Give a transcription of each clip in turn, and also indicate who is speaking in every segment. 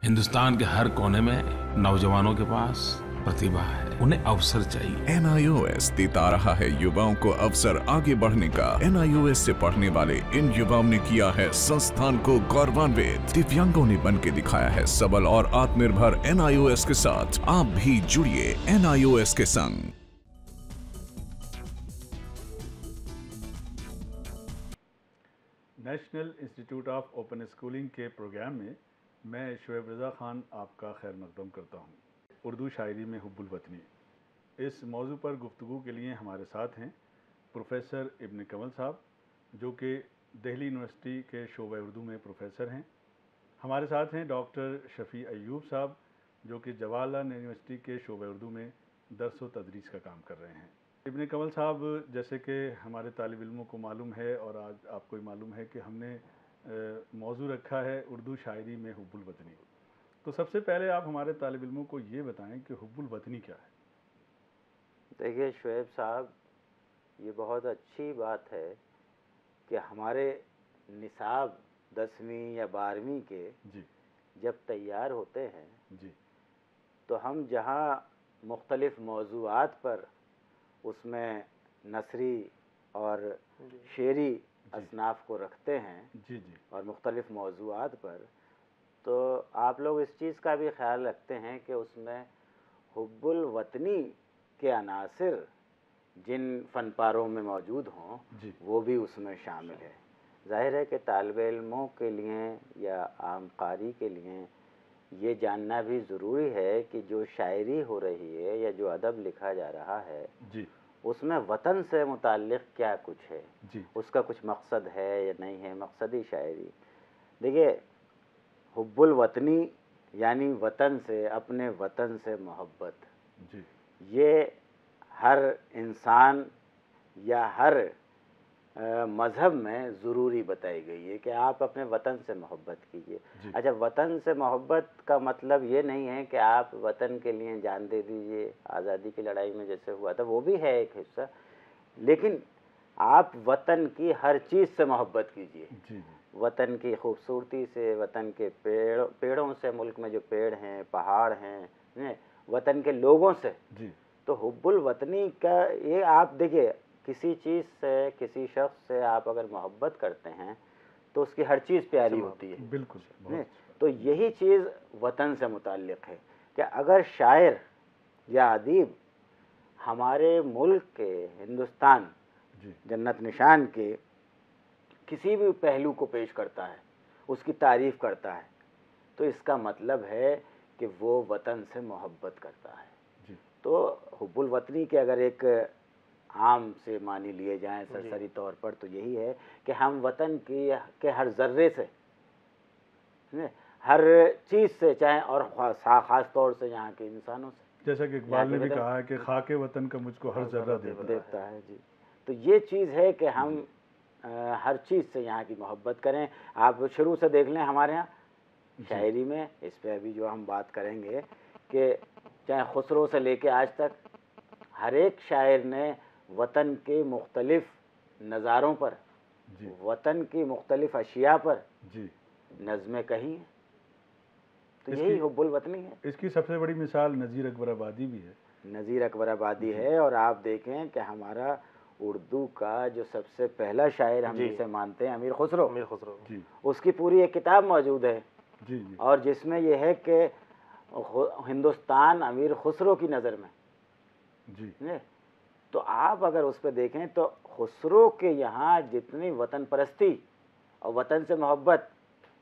Speaker 1: हिंदुस्तान के हर कोने में नौजवानों के पास प्रतिभा है, उन्हें अवसर चाहिए।
Speaker 2: NIOS देता रहा है युवाओं को अवसर आगे बढ़ने का। NIOS से पढ़ने वाले इन युवाओं ने किया है संस्थान को गौरवान्वित। दिव्यांगों ने बन के दिखाया है सबल और आत्मनिर्भर। NIOS के साथ आप भी जुड़िए NIOS के संग।
Speaker 3: National institute of open schooling के प्रोग्राम में मैं शोएब रज़ा ख़ान आपका खैर मक़दम करता हूँ। उर्दू शायरी में हुब्बुल वतनी, इस मौजू पर गुफ्तगू के लिए हमारे साथ हैं प्रोफेसर इब्न कमल साहब, जो कि दिल्ली यूनिवर्सिटी के शोबा उर्दू में प्रोफेसर हैं। हमारे साथ हैं डॉक्टर शफ़ी अयूब साहब, जो कि जवाहरलाल यूनिवर्सिटी के शोबा उर्दू में दर्स व तदरीस का काम कर रहे हैं। इब्न कमल साहब, जैसे कि हमारे तालिब इल्मों को मालूम है और आज आपको ही मालूम है कि हमने मौजू रखा है उर्दू शायरी में हुब्बुल वतनी। तो सबसे पहले आप हमारे तालिब इल्मों को ये बताएं कि हुब्बुल वतनी क्या है।
Speaker 4: देखिए शोएब साहब, ये बहुत अच्छी बात है कि हमारे निसाब 10वीं या 12वीं के
Speaker 3: जी
Speaker 4: जब तैयार होते हैं
Speaker 3: जी
Speaker 4: तो हम जहाँ मुख्तलिफ़ मौज़ूआत पर उसमें नसरी और शेरी असनाफ़ को रखते हैं
Speaker 3: जी जी
Speaker 4: और मुख्तलिफ़ मौज़ूआत पर, तो आप लोग इस चीज़ का भी ख्याल रखते हैं कि उसमें हुब्बुल वतनी के अनासिर जिन फ़नपारों में मौजूद हों वो भी उसमें शामिल है। ज़ाहिर है कि तालिब इल्मों के लिए या आम कारी के लिए ये जानना भी ज़रूरी है कि जो शायरी हो रही है या जो अदब लिखा जा रहा है
Speaker 3: जी
Speaker 4: उसमें वतन से मुताल्लिक़ क्या कुछ है,
Speaker 3: जी
Speaker 4: उसका कुछ मकसद है या नहीं है, मकसदी शायरी। देखिए, हुब्बुल वतनी यानी वतन से, अपने वतन से मोहब्बत,
Speaker 3: जी
Speaker 4: ये हर इंसान या हर मज़हब में ज़रूरी बताई गई है कि आप अपने वतन से मोहब्बत कीजिए। अच्छा, वतन से मोहब्बत का मतलब ये नहीं है कि आप वतन के लिए जान दे दीजिए। आज़ादी की लड़ाई में जैसे हुआ था वो भी है एक हिस्सा, लेकिन आप वतन की हर चीज़ से मोहब्बत कीजिए।
Speaker 3: जी
Speaker 4: वतन की खूबसूरती से, वतन के पेड़ों से, मुल्क में जो पेड़ हैं, पहाड़ हैं, वतन के लोगों से।
Speaker 3: जी
Speaker 4: तो हुब्बुल वतनी का ये, आप देखिए, किसी चीज़ से, किसी शख्स से आप अगर मोहब्बत करते हैं तो उसकी हर चीज़ प्यारी होती है।
Speaker 3: बिल्कुल।
Speaker 4: तो यही चीज़ वतन से मुताल्लिक़ है कि अगर शायर या अदीब हमारे मुल्क के, हिंदुस्तान जन्नत निशान के किसी भी पहलू को पेश करता है, उसकी तारीफ़ करता है, तो इसका मतलब है कि वो वतन से मोहब्बत करता है। तो हुब्बुल वतनी के अगर एक आम से मानी लिए जाएं सरसरी तौर पर, तो यही है कि हम वतन की के हर ज़र्रे से, हर चीज़ से, चाहे और ख़ास तौर से यहाँ के इंसानों से,
Speaker 3: जैसा कि इकबाल ने भी कहा है कि खाके वतन का मुझको हर ज़र्रा देता है।
Speaker 4: जी। तो ये चीज़ है कि हम हर चीज़ से यहाँ की मोहब्बत करें। आप शुरू से देख लें हमारे यहाँ शायरी में, इस पे अभी जो हम बात करेंगे, कि चाहे खुसरो से लेके आज तक हर एक शायर ने वतन के मुख्तलिफ़ नज़ारों पर, वतन की मुख्तलिफ़ अशिया पर नज़्में कही हैं। तो यही हुब्बुल वतनी है।
Speaker 3: इसकी सबसे बड़ी मिसाल नज़ीर अकबर आबादी भी है।
Speaker 4: नज़ीर अकबर आबादी है। और आप देखें कि हमारा उर्दू का जो सबसे पहला शायर हम जिसे मानते हैं, अमीर खुसरो, उसकी पूरी एक किताब मौजूद है और जिसमें यह है कि हिंदुस्तान अमीर खुसरो की नज़र में। तो आप अगर उस पर देखें तो खुसरो के यहाँ जितनी वतन परस्ती और वतन से मोहब्बत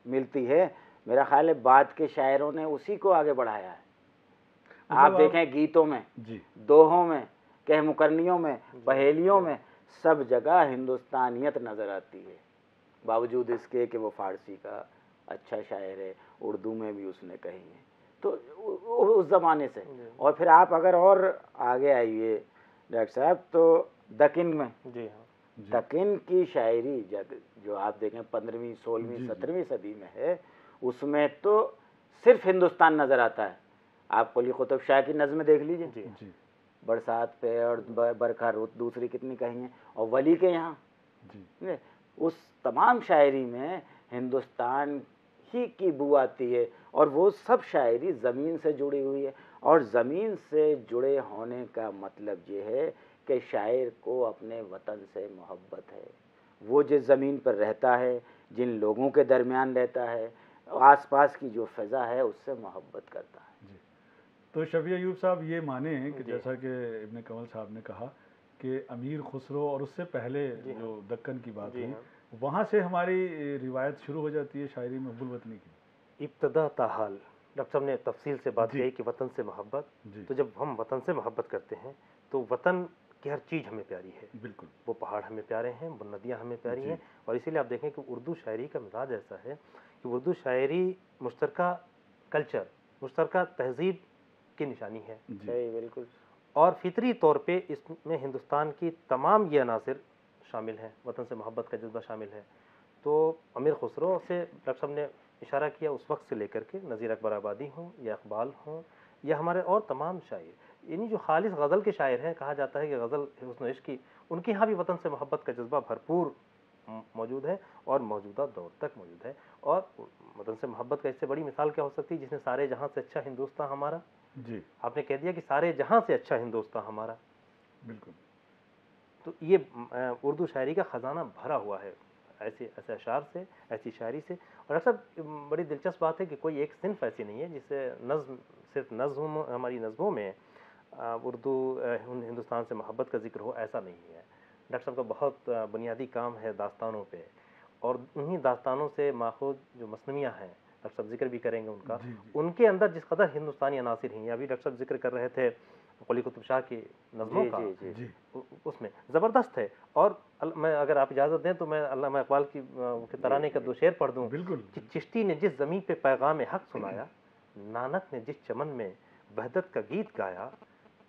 Speaker 4: मिलती है, मेरा ख्याल है बाद के शायरों ने उसी को आगे बढ़ाया है। आप देखें गीतों में, दोहों में, कह मुकरनियों में, पहेलियों में, सब जगह हिंदुस्तानियत नज़र आती है, बावजूद इसके कि वो फ़ारसी का अच्छा शायर है, उर्दू में भी उसने कही है। तो उस ज़माने से, और फिर आप अगर और आगे आइए डॉक्टर साहब, तो दक्कन में, दक्कन की शायरी जो आप देखें 15वीं, 16वीं, 17वीं सदी में है, उसमें तो सिर्फ हिंदुस्तान नज़र आता है। आप कुली कुतुब शाह की नज़्म देख लीजिए, बरसात पे और बरखा रुत दूसरी कितनी कही हैं, और वली के यहाँ उस तमाम शायरी में हिंदुस्तान ही की बू आती है। और वो सब शायरी ज़मीन से जुड़ी हुई है। और ज़मीन से जुड़े होने का मतलब ये है कि शायर को अपने वतन से मोहब्बत है। वो जिस ज़मीन पर रहता है, जिन लोगों के दरमियान रहता है, आसपास की जो फ़ज़ा है उससे मोहब्बत करता है।
Speaker 3: जी। तो शफी अयूब साहब ये माने कि जैसा कि इब्न कमल साहब ने कहा कि अमीर खुसरो और उससे पहले जो दक्कन की बात है वहाँ से हमारी रिवायत शुरू हो जाती है शायरी में हुब्बुल वतनी की।
Speaker 5: इब्तदा ताहाल डॉक्टर साहब ने तफसील से बात की कि वतन से मोहब्बत, तो जब हम वतन से मोहब्बत करते हैं तो वतन की हर चीज़ हमें प्यारी है।
Speaker 3: बिल्कुल,
Speaker 5: वो पहाड़ हमें प्यारे हैं, वो नदियाँ हमें प्यारी हैं। और इसीलिए आप देखें कि उर्दू शायरी का मिजाज ऐसा है कि उर्दू शायरी मुश्तरका कल्चर, मुश्तरका तहजीब की निशानी है।
Speaker 4: बिल्कुल।
Speaker 5: और फितरी तौर पे इसमें हिंदुस्तान की तमाम ये अनासिर शामिल हैं, वतन से मोहब्बत का जज्बा शामिल है। तो अमीर खुसरो से डॉक्टर साहब ने इशारा किया उस वक्त से लेकर के नज़ीर अकबर आबादी हों या इकबाल हों या हमारे और तमाम शायर, यानी जो खालिस गज़ल के शायर हैं, कहा जाता है कि गज़ल हुस्न इश्क की, उनके यहाँ भी वतन से मोहब्बत का जज्बा भरपूर मौजूद है और मौजूदा दौर तक मौजूद है। और वतन से मोहब्बत का इससे बड़ी मिसाल क्या हो सकती है, जिसने सारे जहाँ से अच्छा हिंदुस्तान हमारा,
Speaker 3: जी
Speaker 5: आपने कह दिया कि सारे जहाँ से अच्छा हिंदुस्तान हमारा।
Speaker 3: बिल्कुल।
Speaker 5: तो ये उर्दू शायरी का ख़जाना भरा हुआ है ऐसे अशार से, ऐसी शायरी से। और सब बड़ी दिलचस्प बात है कि कोई एक सिन्फ ऐसी नहीं है जिसे नज़्म, सिर्फ नज़्म हमारी नज़्मों में उर्दू हिंदुस्तान से मोहब्बत का जिक्र हो, ऐसा नहीं है। डॉक्टर साहब का बहुत बुनियादी काम है दास्तानों पे, और उन्हीं दास्तानों से माखूज़ जो मसनवियाँ हैं, डॉक्टर साहब जिक्र भी करेंगे उनका, उनके अंदर जिस कदर हिंदुस्तानी अनासिर हैं, अभी डॉक्टर साहब जिक्र कर रहे थे कुली कुतुब शाह की नज़्मों का, उसमें ज़बरदस्त है। और मैं अगर आप इजाज़त दें तो मैं अल्लामा इकबाल की तराने का दो शेर पढ़ दूँ कि चिश्ती ने जिस ज़मीन पे पैगाम हक़ सुनाया, नानक ने जिस चमन में वहदत का गीत गाया,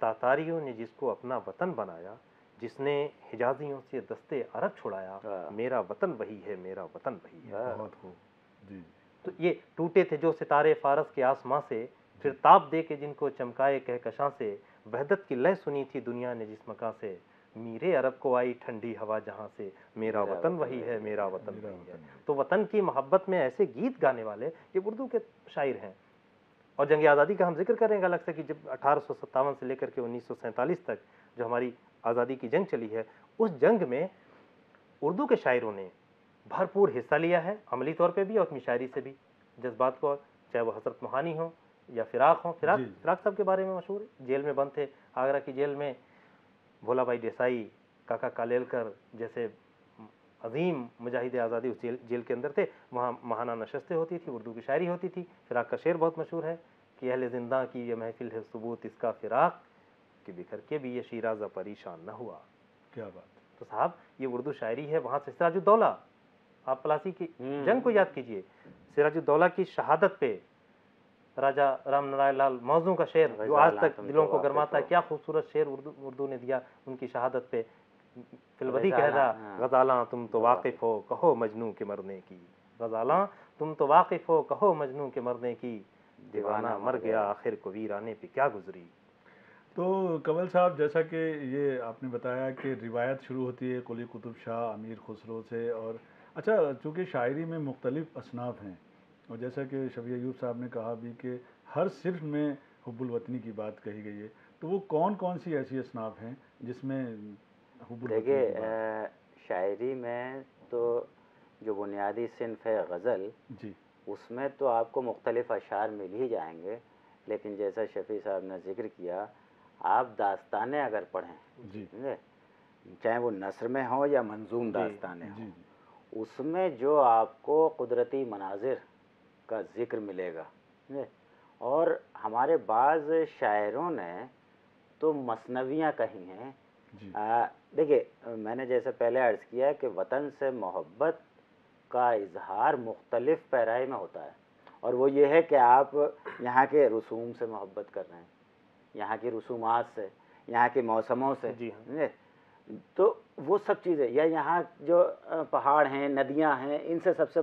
Speaker 5: तातारियों ने जिसको अपना वतन बनाया, जिसने हिजाजियों से दस्ते अरब छुड़ाया, मेरा वतन वही है, मेरा वतन वही है।
Speaker 3: बहुत खूब। जी।
Speaker 5: तो ये टूटे थे जो सितारे फारस के आसमां से, फिर ताप दे के जिनको चमकाए कहकशां से, वहदत की लय सुनी थी दुनिया ने जिस मकां से, मीरे अरब को आई ठंडी हवा जहां से, मेरा वतन वही है, मेरा वतन वही है। तो वतन की मोहब्बत में ऐसे गीत गाने वाले ये उर्दू के शायर हैं। और जंग आज़ादी का हम जिक्र करेंगे अलग से कि जब 1857 से लेकर के 1947 तक जो हमारी आज़ादी की जंग चली है, उस जंग में उर्दू के शायरों ने भरपूर हिस्सा लिया है, अमली तौर पे भी और अपनी शायरी से भी। जज्बात को, चाहे वो हज़रत मोहानी हो या फिराक हो, फिराक साहब के बारे में मशहूर, जेल में बंद थे आगरा की जेल में, भोला भाई देसाई, काका कालेलकर जैसे अजीम मुजाहिद आज़ादी उस जेल के अंदर थे। वहाँ महाना नशस्तें होती थी, उर्दू की शायरी होती थी। फिराक का शेर बहुत मशहूर है कि अहले ज़िंदा की ये महफिल है सबूत इसका फिराक, कि बिखर के भी ये शीराज़ा परेशान न हुआ।
Speaker 3: क्या बात।
Speaker 5: तो साहब ये उर्दू शायरी है। वहाँ से सिराजुद्दौला, आप प्लासी की जंग को याद कीजिए, सिराजुद्दौला की शहादत पे राजा राम नारायण लाल मौजू का शेर जो आज तक दिलों को गरमाता है, क्या खूबसूरत शेर उर्दू ने दिया उनकी शहादत पे। फिलवदी कहदा गजाला तुम तो वाकिफ हो कहो मजनू के मरने की, गजाला तुम तो वाकिफ हो कहो मजनू के मरने की, दीवाना मर गया आखिर को वीराने पे क्या गुजरी।
Speaker 3: तो कमल साहब, जैसा कि ये आपने बताया कि रिवायत शुरू होती है कुली कुतुब शाह, अमीर खुसरो से, और अच्छा चूँकि शायरी में मुख्तलिफ़ असनाफ हैं, और जैसा कि शफी अयूब साहब ने कहा भी कि हर सिर्फ में हुब्बुल वतनी की बात कही गई है, तो वो कौन कौन सी ऐसी असनाफ हैं जिसमें हुब्बुल वतनी की बात?
Speaker 4: शायरी में तो जो बुनियादी सिन्फ है गज़ल जी, उसमें तो आपको मुख्तलिफ़ अशार मिल ही जाएंगे, लेकिन जैसा शफी साहब ने जिक्र किया, आप दास्तानें अगर पढ़ें जी, चाहे वो नस्र में हो या मंजूम दास्तानें हो, उसमें जो आपको कुदरती मनाजिर का जिक्र मिलेगा। और हमारे बाज़ शायरों ने तो मसनवियाँ कही हैं। देखिए, मैंने जैसे पहले अर्ज़ किया कि वतन से मोहब्बत का इजहार मुख्तलिफ़ पैराए में होता है, और वो ये है कि आप यहाँ के रसूम से मोहब्बत कर रहे हैं, यहाँ की रसूमात से, यहाँ के मौसमों से जी, तो वो सब चीज़ें, या यहाँ जो पहाड़ हैं, नदियाँ हैं, इनसे सबसे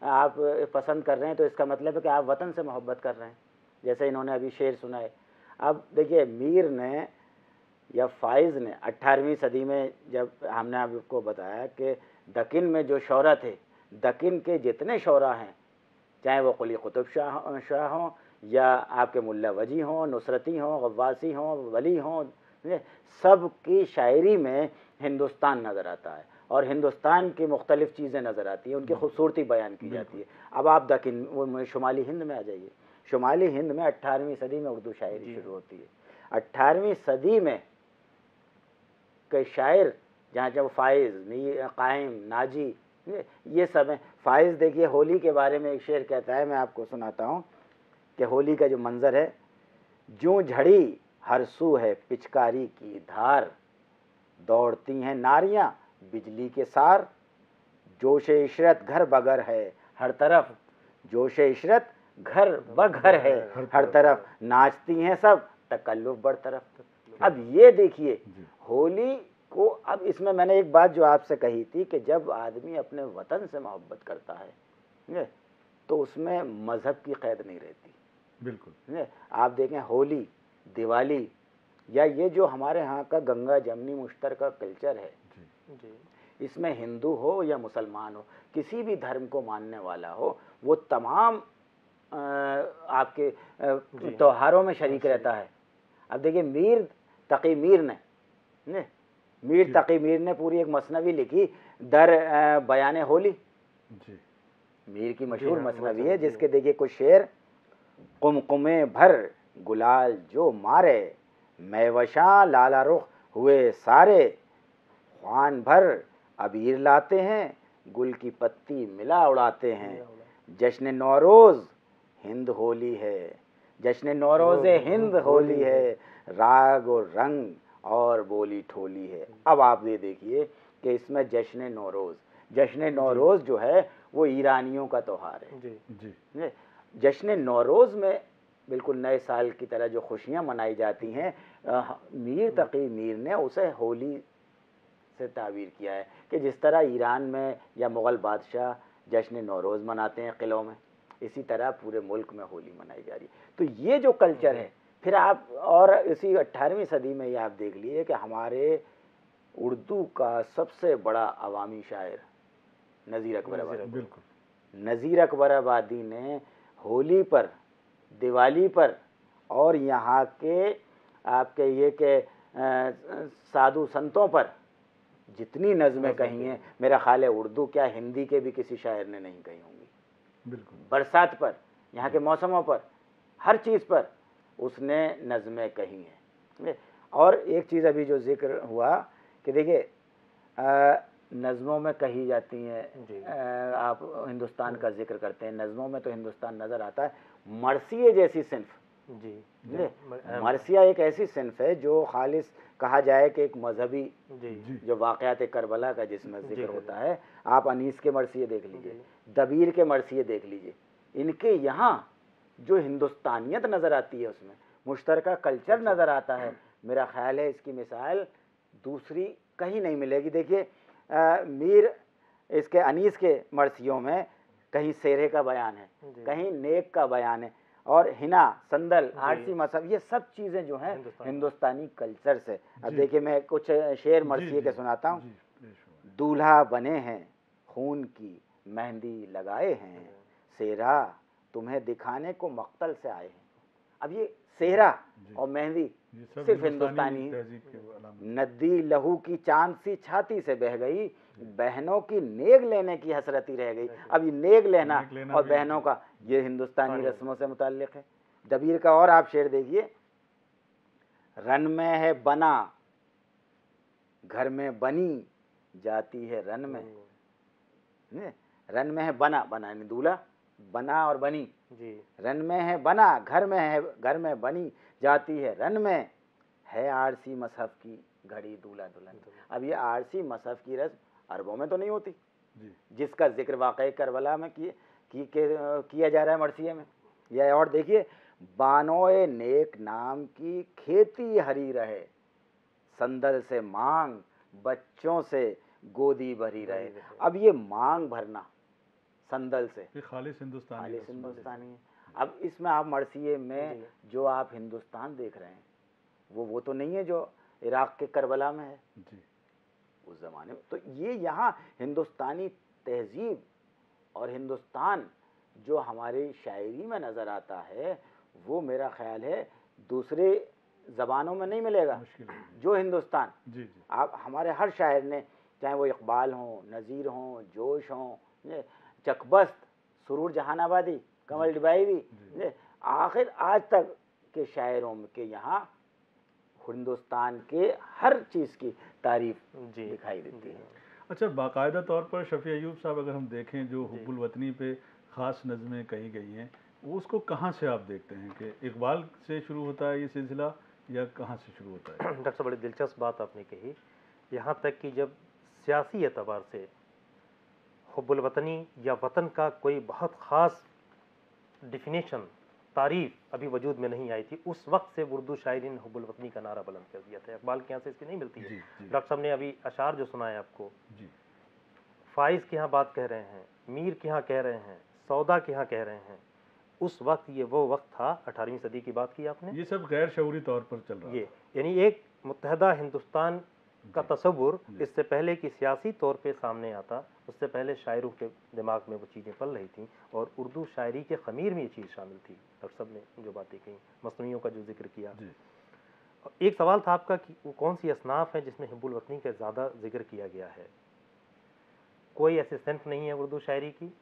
Speaker 4: आप पसंद कर रहे हैं, तो इसका मतलब है कि आप वतन से मोहब्बत कर रहे हैं। जैसे इन्होंने अभी शेर सुनाए। अब देखिए, मीर ने या फाइज़ ने 18वीं सदी में, जब हमने आपको बताया कि दक्कन में जो शौरा थे, दक्कन के जितने शौरा हैं चाहे वो कुली कुतुब शाह हों या आपके मुल्ला वजी हों, नुसरती हों, गव्वासी हों, वली हों, सब की शायरी में हिंदुस्तान नज़र आता है और हिंदुस्तान की मुख्तलिफ़ चीज़ें नज़र आती हैं, उनकी खूबसूरती बयान की जाती है। अब आप दक्षिण वो शुमाली हिंद में आ जाइए। शुमाली हिंद में 18वीं सदी में उर्दू शायरी शुरू होती है। 18वीं सदी में कई शायर जहाँ जब फ़ाइज़, कायम, नाजी, ये सब हैं। फ़ाइज़ देखिए होली के बारे में एक शेर कहता है, मैं आपको सुनाता हूँ कि होली का जो मंज़र है, जूं झड़ी हर सू है पिचकारी की धार, दौड़ती हैं नारियां बिजली के सार, जोशे इशरत घर बगर है हर तरफ, जोशे इशरत घर बघर है हर तरफ, नाचती हैं सब तकल्लुफ बरतरफ। अब ये देखिए होली को, अब इसमें मैंने एक बात जो आपसे कही थी कि जब आदमी अपने वतन से मोहब्बत करता है तो उसमें मज़हब की कैद नहीं रहती।
Speaker 3: बिल्कुल।
Speaker 4: आप देखें होली, दिवाली या ये जो हमारे यहाँ का गंगा जमनी मुश्तरका कल्चर है, इसमें हिंदू हो या मुसलमान हो, किसी भी धर्म को मानने वाला हो, वो तमाम आपके त्योहारों में शरीक रहता है। अब देखिए मीर तकी मीर ने पूरी एक मसनवी लिखी दर बयान होली। मीर की मशहूर मसनवी है जिसके देखिए कुछ शेर, कुमकुमे भर गुलाल जो मारे, मैवशा लाला रुख हुए सारे, ख्वान भर अबीर लाते हैं, गुल की पत्ती मिला उड़ाते हैं, जश्न नौरोज़ हिंद होली है, जश्न नौरोज़ हिंद होली है, राग और रंग और बोली ठोली है। अब आप ये देखिए कि इसमें जश्न नौरोज़ जो है वो ईरानियों का त्योहार है। जश्न नौरोज़ में बिल्कुल नए साल की तरह जो खुशियाँ मनाई जाती हैं, मीर तकी मीर ने उसे होली से ताबीर किया है कि जिस तरह ईरान में या मुग़ल बादशाह जश्न नौरोज़ मनाते हैं किलों में, इसी तरह पूरे मुल्क में होली मनाई जा रही है। तो ये जो कल्चर है, फिर आप और इसी 18वीं सदी में ये आप देख लिए कि हमारे उर्दू का सबसे बड़ा अवामी शायर नज़ीर अकबर आबादी, नज़ीर अकबर आबादी ने होली पर, दिवाली पर और यहाँ के आपके ये के साधु संतों पर जितनी नज़में कही हैं, मेरा ख्याल है उर्दू क्या हिंदी के भी किसी शायर ने नहीं कही होंगी।
Speaker 3: बिल्कुल।
Speaker 4: बरसात पर, यहाँ के मौसमों पर, हर चीज़ पर उसने नज़में कही हैं। और एक चीज़ अभी जो जिक्र हुआ कि देखिए नज़मों में कही जाती हैं, आप हिंदुस्तान का जिक्र करते हैं, नज़मों में तो हिंदुस्तान नज़र आता है। मरसिए जैसी सिन्फ, मरसिया एक ऐसी सिन्फ है जो खालिस कहा जाए कि एक मजहबी जो वाक़यात करबला का जिसमें जिक्र होता है। आप अनीस के मरसिए देख लीजिए, दबीर के मरसिए देख लीजिए, इनके यहाँ जो हिंदुस्तानियत नज़र आती है, उसमें मुश्तरका कल्चर नज़र आता है। मेरा ख्याल है इसकी मिसाल दूसरी कहीं नहीं मिलेगी। देखिए मीर इसके अनीस के मरसियों में कहीं सेरे का बयान है, कहीं नेक का बयान है, और हिना, संदल, आरसी मसहब, ये सब चीज़ें जो हैं हिंदुस्तानी कल्चर से। अब देखिए मैं कुछ शेर मरसिए के सुनाता हूँ। दूल्हा बने हैं खून की मेहंदी लगाए हैं, सेहरा तुम्हें दिखाने को मक्तल से आए हैं। अब ये सेहरा और मेहंदी सिर्फ हिंदुस्तानी है। नदी लहू की चांद सी छाती से बह गई, बहनों की नेग लेने की हसरती रह गई। अब ये नेग लेना और बहनों का ये हिंदुस्तानी रस्मों से मुताल्लिक है। दबीर का और आप शेर देखिए, रन में है बना घर में बनी जाती है रन में, रन में है बना, बना यानी दूल्हा, बना और बनी जी, रन में है बना घर में है, घर में बनी जाती है रन में, है आरसी मसहफ की घड़ी दूल्हा दुल्हन। अब ये आरसी मसहफ की रस्म अरबों में तो नहीं होती जी, जिसका जिक्र वाक़ई करबला में किया जा रहा है मरसिए में। यह और देखिए, बानोए नेक नाम की खेती हरी रहे, संदल से मांग बच्चों से गोदी भरी रहे। अब ये मांग भरना संदल से खालिस हिंदुस्तानी है। अब इसमें आप मरसिए में जो आप हिंदुस्तान देख रहे हैं वो तो नहीं है जो इराक़ के करबला में है जी, उस ज़माने में। तो ये यहाँ हिंदुस्तानी तहजीब और हिंदुस्तान जो हमारी शायरी में नज़र आता है वो मेरा ख्याल है दूसरे ज़बानों में नहीं मिलेगा। जो हिंदुस्तान आप हमारे हर शायर ने, चाहे वो इकबाल हों, नज़ीर हों, जोश हों, चकबस्त, सुरूर जहानाबादी, कमल डिबाई भी, आखिर आज तक के शायरों के यहाँ हिंदुस्तान के हर चीज़ की तारीफ दिखाई देती है।
Speaker 3: अच्छा, बाकायदा तौर पर शफ़ी अयूब साहब अगर हम देखें जो हुब्बुल वतनी पे ख़ास नज़में कही गई हैं, वो उसको कहाँ से आप देखते हैं कि इकबाल से शुरू होता है ये सिलसिला या कहाँ से शुरू होता है?
Speaker 5: डॉक्टर साहब, बड़ी दिलचस्प बात आपने कही। यहाँ तक कि जब सियासी एतबार से हुब्बुल वतनी या वतन का कोई बहुत ख़ास डिफिनेशन, तारीफ अभी वजूद में नहीं आई थी, उस वक्त से उर्दू शायरी ने हुब्बुल वतनी का नारा बुलंद कर दिया था। इकबाल के यहाँ से इसकी नहीं मिलती है। डॉक्टर साहब ने अभी अशार जो सुनाए आपको, फाइज के यहाँ बात कह रहे हैं, मीर के यहाँ कह रहे हैं, सौदा के यहाँ कह रहे हैं, उस वक्त ये वो वक्त था, 18वीं सदी की बात की आपने, ये सब गैर शऊरी तौर पर चल रहा है। यानी एक मुत्तहदा हिंदुस्तान का तस्वुर इससे पहले कि सियासी तौर पे सामने आता, उससे पहले शायरों के दिमाग में वो चीज़ें पल रही थी और उर्दू शायरी के ख़मीर में ये चीज़ शामिल थी। डॉक्टर साहब ने जो बातें कही, मसनूइयों का जो जिक्र किया, एक सवाल था आपका कि वो कौन सी असनाफ है जिसमें हुब्बुल वतनी का ज़्यादा जिक्र किया गया है। कोई ऐसी सिन्फ नहीं है उर्दू शायरी की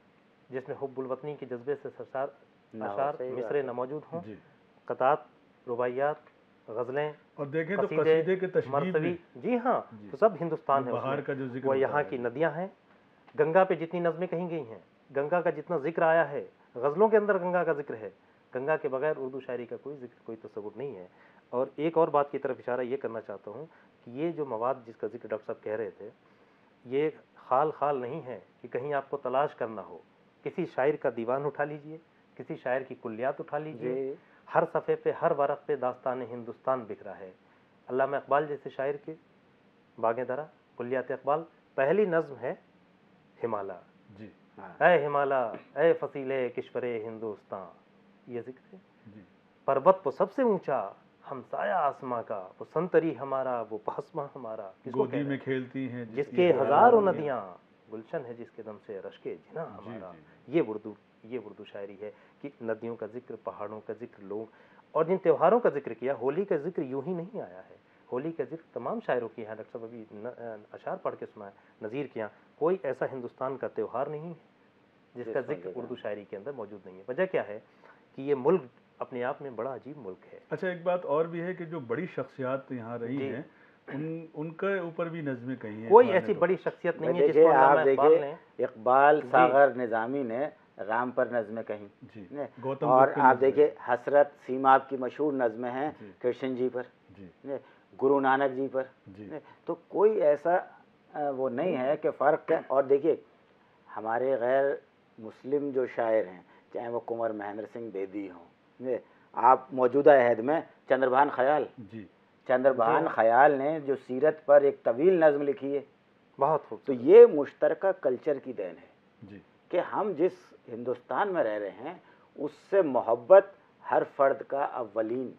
Speaker 5: जिसमें हुब्बुल वतनी के जज्बे से अशार मिसरे न मौजूद हों। क़तात, रुबाइयात, गज़लें और देखें तो कसीदे के तशबीह, जी हाँ, तो सब हिंदुस्तान है बाहर का जो जिक्र, वो यहाँ की नदियाँ हैं। गंगा पे जितनी नज़में कही गई हैं, गंगा का जितना जिक्र आया है, गज़लों के अंदर गंगा का जिक्र है। गंगा के बगैर उर्दू शायरी का कोई जिक्र, कोई तस्वुर नहीं है। और एक और बात की तरफ इशारा ये करना चाहता हूँ कि ये जो मवाद जिसका जिक्र डॉक्टर साहब कह रहे थे, ये खाल नहीं है कि कहीं आपको तलाश करना हो। किसी शायर का दीवान उठा लीजिए, किसी शायर की कुल्लियात उठा लीजिए, हर सफ़े पे, हर वरक़ पे दास्तान हिंदुस्तान बिखरा है। अल्लामा इकबाल जैसे शायर के बाग़े दरा, कुल्लियात इकबाल, पहली नज़्म है हिमाला, ऐ हिमाला ऐ फसीले किश्वरे हिंदुस्तान, ये जिक्र है। पर्वत को सबसे ऊंचा हमसाया आसमां का, वो संतरी हमारा, वो पहसमा हमारा, गोदी में खेलती हैं जिसके हज़ारों नदियाँ, गुलशन है जिसके दम से रश्के जिना हमारा। ये उर्दू शायरी है कि नदियों का जिक्र, पहाड़ों का जिक्र, लोग, और जिन त्योहारों का जिक्र किया, होली का जिक्र यूं ही नहीं आया है। होली का जिक्र तमाम शायरों के यहाँ, डॉक्टर साहब अभी अशार पढ़ के सुना है, नज़ीर के यहाँ, कोई ऐसा हिंदुस्तान का त्यौहार नहीं है जिसका जिक्र उर्दू शायरी के अंदर मौजूद नहीं है। वजह क्या है कि ये मुल्क अपने आप में बड़ा अजीब मुल्क है।
Speaker 3: अच्छा, एक बात और भी है कि जो बड़ी शख्सियात यहाँ रही हैं, उनके ऊपर भी नज़में कही हैं।
Speaker 5: कोई ऐसी बड़ी शख्सियत नहीं है जिसको
Speaker 4: आप देखिए, इकबाल, सागर, निज़ामी ने राम पर नज़में कहीं, और आप देखिए हसरत, सीमा की मशहूर नज़में हैं कृष्ण जी पर, गुरु नानक जी पर, तो कोई ऐसा वो नहीं है कि फ़र्क है। और देखिए हमारे गैर मुस्लिम जो शायर हैं, चाहे वो कुंवर महेंद्र सिंह बेदी हों, आप मौजूदा अहद में चंद्रभान ख़याल, चंद्रभान ख़याल ने जो सीरत पर एक तवील नज़्म लिखी है, बहुत खूब। तो ये मुश्तरका कल्चर की देन है कि हम जिस हिंदुस्तान में रह रहे हैं उससे मोहब्बत हर फर्द का अव्वलीन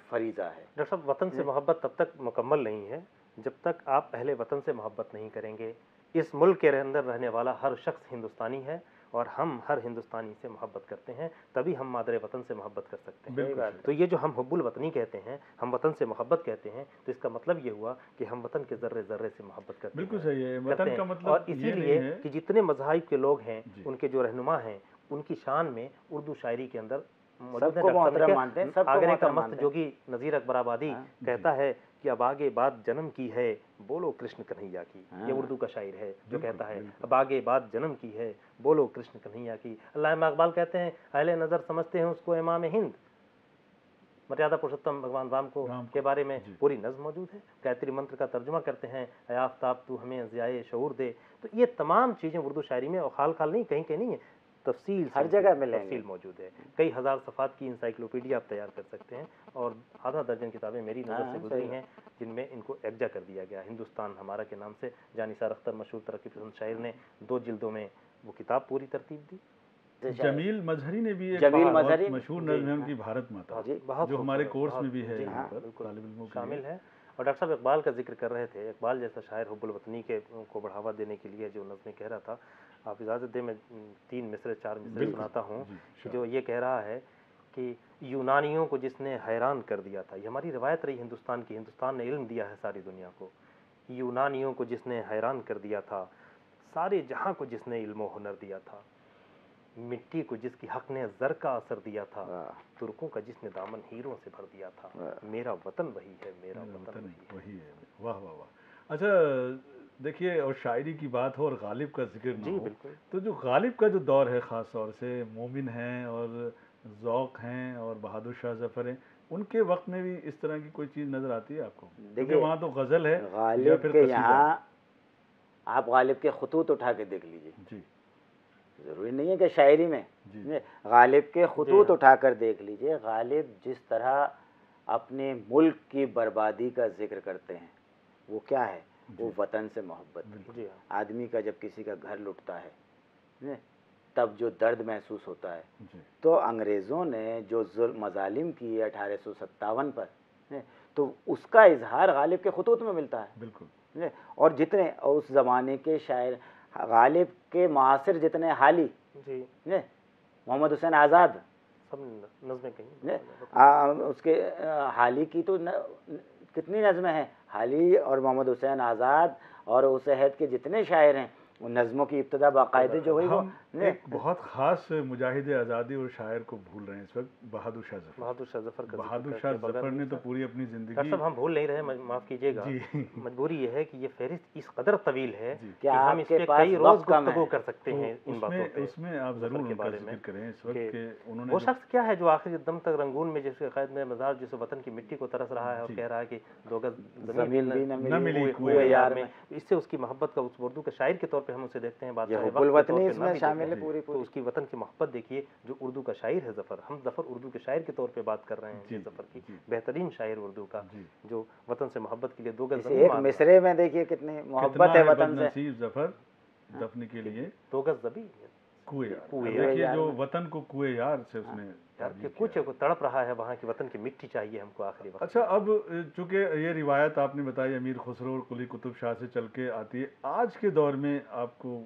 Speaker 4: फरीज़ा है।
Speaker 5: डॉक्टर साहब, वतन से मोहब्बत तब तक मुकम्मल नहीं है जब तक आप अहले वतन से मोहब्बत नहीं करेंगे। इस मुल्क के अंदर रहने वाला हर शख्स हिंदुस्तानी है और हम हर हिंदुस्तानी से मोहब्बत करते हैं, तभी हम मादरे वतन से मोहब्बत कर सकते हैं। तो ये जो हम हुब्बुल वतनी कहते हैं, हम वतन से मोहब्बत कहते हैं, तो इसका मतलब ये हुआ कि हम वतन के ज़र्रे ज़र्रे से मोहब्बत करते हैं।
Speaker 3: बिल्कुल सही है, वतन का मतलब।
Speaker 5: और इसीलिए कि जितने मज़ाहिब के लोग हैं, उनके जो रहनुमा हैं, उनकी शान में उर्दू शायरी के अंदर आगरे का मस्त जोगी नज़ीर अकबराबादी कहता है कि अब आगे बात जन्म की है, बोलो कृष्ण कन्हैया की। ये उर्दू का शायर है जो कहता है अब आगे बात जन्म की है, बोलो कृष्ण कन्हैया की। अल्लामा इकबाल कहते हैं अहले नज़र समझते हैं उसको इमाम हिंद, मर्यादा पुरुषोत्तम भगवान राम के बारे में पूरी नज़्म मौजूद है। गायत्री मंत्र का तर्जुमा करते हैं, ऐ आफ़ताब तू हमें ज़ियाए शऊर दे। तो ये तमाम चीज़ें उर्दू शायरी में, और खाल नहीं, कहीं नहीं है, तफसील
Speaker 4: हर जगह में
Speaker 5: तफसील मौजूद है। कई हज़ार सफ़ात की इंसाइक्लोपीडिया आप तैयार कर सकते हैं, और आधा दर्जन किताबें मेरी नज़र से गुजरी हैं जिनमें इनको एकजा कर दिया गया। हिंदुस्तान हमारा के नाम से जानिसार अख्तर मशहूर तरक्की पसंद शायर ने 2 जिल्दों में वो किताब पूरी तरतीब दी।
Speaker 3: जमील मजहरी ने भी एक मशहूर नज़्म है उनकी, भारत माता, जो हमारे कोर्स में भी है,
Speaker 5: शामिल है। और डॉक्टर साहब इकबाल का जिक्र कर रहे थे, इकबाल जैसा शायर हुब्बुल वतनी को बढ़ावा देने के लिए जो नज़्में कह रहा था, आप इजाज़त दें, मैं 3 मिसरे 4 मिसरे सुनाता हूँ, जो ये कह रहा है कि यूनानियों को जिसने हैरान कर दिया था, ये हमारी रवायत रही हिंदुस्तान की, हिंदुस्तान ने इल्म दिया है सारी दुनिया को। यूनानियों को जिसने हैरान कर दिया था, सारे जहां को जिसने इल्म हुनर दिया था, मिट्टी को जिसकी हक ने ज़र का असर दिया था, तुर्कों का जिसने दामन हीरों से भर दिया था, मेरा वतन वही है, मेरा वतन
Speaker 3: वही है। वाह वाह वाह। अच्छा देखिए, और शायरी की बात हो और गालिब का जिक्र ना हो, तो जो गालिब का जो दौर है, ख़ास तौर से मोमिन हैं और ज़ौक़ हैं और बहादुर शाह ज़फ़र हैं, उनके वक्त में भी इस तरह की कोई चीज़ नज़र आती है आपको? देखिए वहाँ तो गज़ल है,
Speaker 4: गालिब के यहाँ आप गालिब के ख़ुतूत उठा के देख लीजिए जी, ज़रूरी नहीं है कि शायरी में, गालिब के ख़ुतूत उठाकर देख लीजिए। गालिब जिस तरह अपने मुल्क की बर्बादी का जिक्र करते हैं, वो क्या है, वो वतन से मोहब्बत। आदमी का जब किसी का घर लुटता है तब जो दर्द महसूस होता है, तो अंग्रेज़ों ने जो जुल्म मज़ालिम किए 1857 पर, तो उसका इजहार गालिब के ख़ुतूत में मिलता है। बिल्कुल। और जितने उस ज़माने के शायर, गालिब के मासिर जितने हाली, मोहम्मद हुसैन आज़ाद,
Speaker 5: सब नज़में कहीं
Speaker 4: उसके हाली की तो कितनी नज़में हैं, हाली और मोहम्मद हुसैन आज़ाद और उस अहद के जितने शायर हैं, उन नज़मों की इब्तिदा बाकायदे जो हुई, वो
Speaker 3: एक बहुत ख़ास मुजाहिद आज़ादी और शायर को भूल रहे हैं इस वक्त, बहादुर शाह ज़फ़र।
Speaker 5: बहादुर शाह ज़फ़र का
Speaker 3: बहादुर शाह ज़फ़र ने तो पूरी अपनी ज़िंदगी,
Speaker 5: सब हम भूल नहीं रहे, माफ़ कीजिएगा, मजबूरी ये है कि ये फहरिस्त इस कदर तवील है कि हम इस पे कई रोज़ गुफ्तगू कर सकते हैं इन बातों पे।
Speaker 3: उसमें आप ज़रूर उनका ज़िक्र करें इस वक्त के उन्होंने,
Speaker 5: वो शख्स क्या है जो आखिरी दम तक रंगून में जिसके क़ैद में मज़ार जिस वतन की मिट्टी को तरस रहा है और कह रहा है कि 2 गज़ ज़मीन भी न मिली हुए यार में, इससे उसकी मोहब्बत का, उस उर्दू के शायर के तौर पर हम उसे देखते हैं,
Speaker 4: वतनी इसमें शामिल है पूरी।
Speaker 5: तो उसकी वतन की मोहब्बत देखिए, जो उर्दू का शायर है ज़फ़र, हम ज़फ़र उर्दू के शायर के तौर पे बात कर रहे हैं, ज़फ़र की बेहतरीन शायर उर्दू का, जो वतन से मोहब्बत के लिए 2 गज़
Speaker 4: एक मिसरे में देखिए कितनी मोहब्बत है वतन से।
Speaker 3: ज़फ़र दफन के लिए
Speaker 5: 2 गज़ ज़मीन,
Speaker 3: कुएं, देखिए जो वतन को कुएं यार से उसने
Speaker 5: यार के कुछ को तड़प रहा है, वहाँ की वतन की मिट्टी चाहिए हमको आखिरी वक्त।
Speaker 3: अच्छा, अब चूंकि ये रिवायत आपने बताई अमीर खुसरो और कुली कुतुब शाह से चल के आती है, आज के दौर में आपको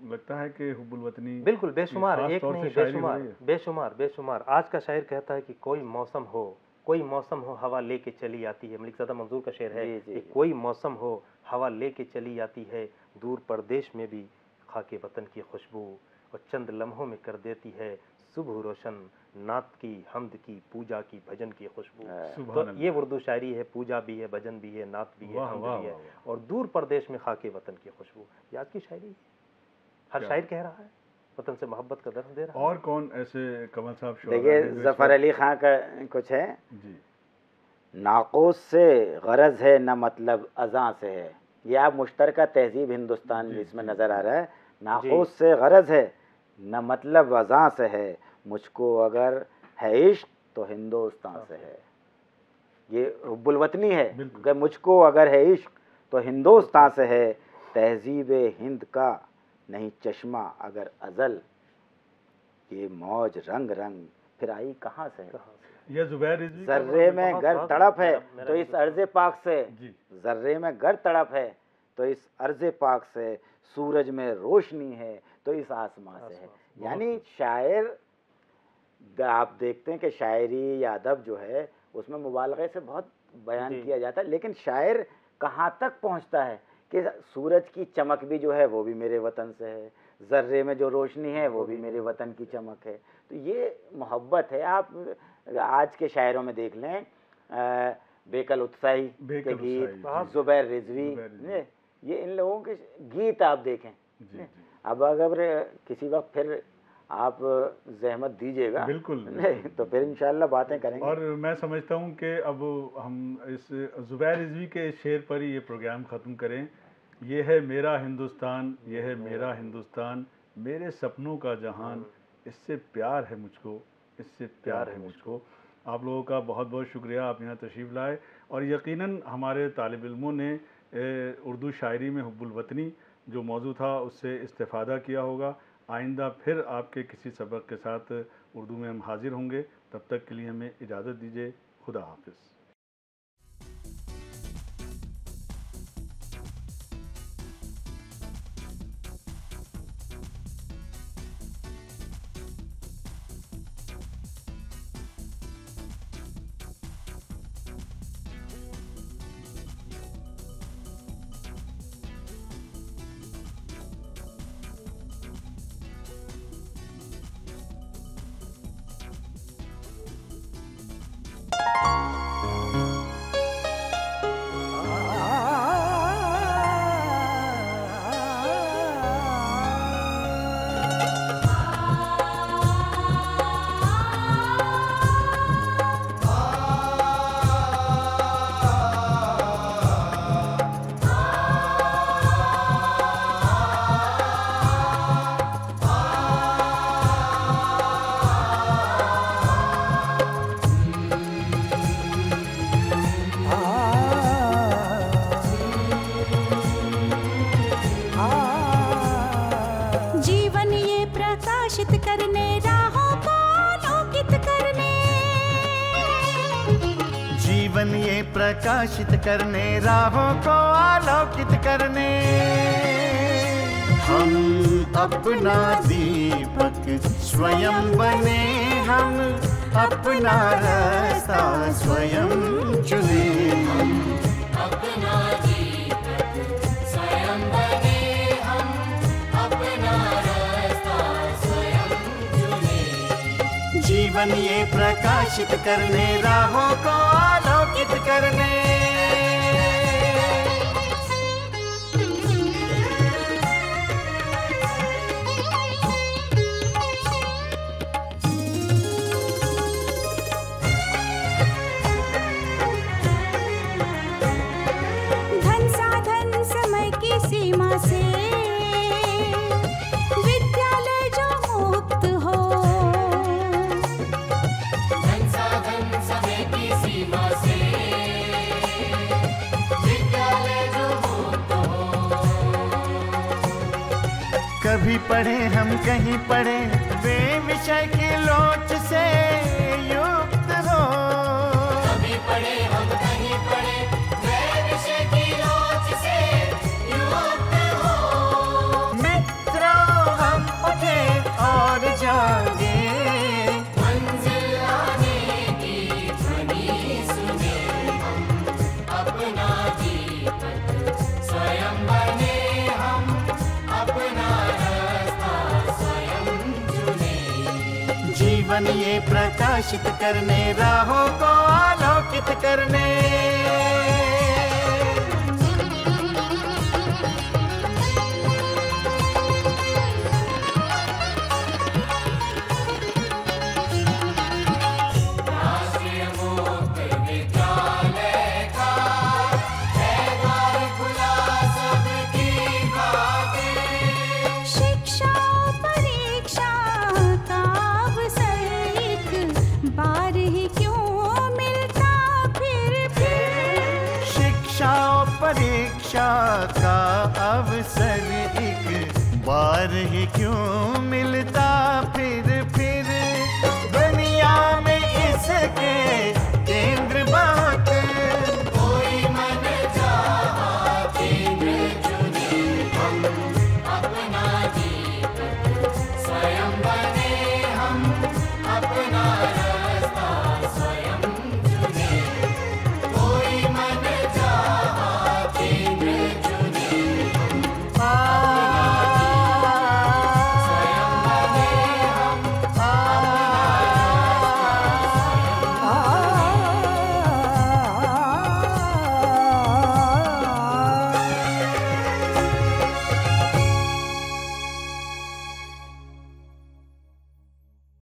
Speaker 3: लगता है कि हुब्बुल वतनी
Speaker 5: बिल्कुल बेशुमार, एक नहीं बेशुमार बेशुमार। आज का शायर कहता है कि कोई मौसम हो हवा लेके चली आती है, मलिक ज़ादा मंजूर का शेर है कि कोई मौसम हो हवा लेके चली आती है, दूर परदेश में भी खाके वतन की खुशबू, और चंद लम्हों में कर देती है सुबह रोशन, नात की, हमद की, पूजा की, भजन की खुशबू। तो ये उर्दू शायरी है, पूजा भी है, भजन भी है, नात भी है, हमद भी है, और दूर परदेश में खाके वतन की खुशबू। याद की शायरी हर शायर कह रहा है, वतन से मोहब्बत का दर्द दे रहा है।
Speaker 3: और कौन ऐसे कमल साहब?
Speaker 4: देखिए ज़फ़र अली खां का कुछ है जी, नाक़ूस से गरज है न मतलब अज़ां से है, ये आप मुश्तरका तहजीब हिंदुस्तान इसमें नज़र आ रहा है। नाक़ूस से गरज है न मतलब अज़ां से है, मुझको अगर है इश्क तो हिंदुस्तान से है। ये हुब्बुल वतनी है कि मुझको अगर है इश्क तो हिंदुस्तान से है, तहजीब हिंद का नहीं चश्मा अगर अजल, ये मौज रंग रंग फिर आई कहाँ से है।
Speaker 3: ये ज़ुबैर
Speaker 4: जर्रे में गर तड़प है तो इस अर्ज़े पाक से, जर्रे में गर तड़प है तो इस अर्ज़े पाक से, सूरज में रोशनी है तो इस आसमां से है। यानी शायर, आप देखते हैं कि शायरी या अदब जो है उसमें मुबालगे से बहुत बयान किया जाता है, लेकिन शायर कहाँ तक पहुँचता है कि सूरज की चमक भी जो है वो भी मेरे वतन से है, ज़र्रे में जो रोशनी है वो भी मेरे वतन की चमक है। तो ये मोहब्बत है। आप आज के शायरों में देख लें, बेकल उत्साही के गीत, ज़ुबैर रिजवी, ये इन लोगों के गीत आप देखें। अब अगर किसी वक्त फिर आप ज़हमत दीजिएगा
Speaker 3: बिल्कुल
Speaker 4: तो फिर इंशाअल्लाह बातें करेंगे।
Speaker 3: और मैं समझता हूँ कि अब हम इस ज़ुबैर रिजवी के शेर पर ही ये प्रोग्राम ख़त्म करें। ये है मेरा हिंदुस्तान, ये है मेरा हिंदुस्तान, मेरे सपनों का जहान, इससे प्यार है मुझको, इससे प्यार है मुझको। आप लोगों का बहुत बहुत शुक्रिया, आप यहाँ तशरीफ़ लाए, और यकीनन हमारे तालिब इल्मों ने उर्दू शायरी में हुब्बुल वतनी जो मौजू था उससे इस्तेफ़ादा किया होगा। आइंदा फिर आपके किसी सबक के साथ उर्दू में हम हाजिर होंगे। तब तक के लिए हमें इजाज़त दीजिए। खुदा हाफ़िज़।
Speaker 6: जीवन ये प्रकाशित करने, राहों को आलोकित करने। हम अपना दीपक स्वयं बने, हम अपना रास्ता स्वयं चुने।
Speaker 7: अपना दीपक स्वयं बने, हम अपना रास्ता स्वयं चुने।
Speaker 6: जीवन ये प्रकाशित करने, राहों को आलोकित करने।
Speaker 8: से विद्यालय जो मुक्त हो,
Speaker 7: धन साधन समय की सीमा से विद्यालय जो मुक्त हो।
Speaker 6: कभी पढ़े हम कहीं पढ़े, वे विषय की लोच से युक्त हो।
Speaker 7: कभी पढ़े हम कहीं पढ़े, वे विषय की लोच से
Speaker 6: और जागे,
Speaker 7: मंजिल आने की ध्वनि सुने। हम अपना दीपक स्वयं बने, हम अपना रास्ता स्वयं चुने।
Speaker 6: जीवन ये प्रकाशित करने, राहों को आलोकित करने। परीक्षा का अवसर एक बार ही क्यों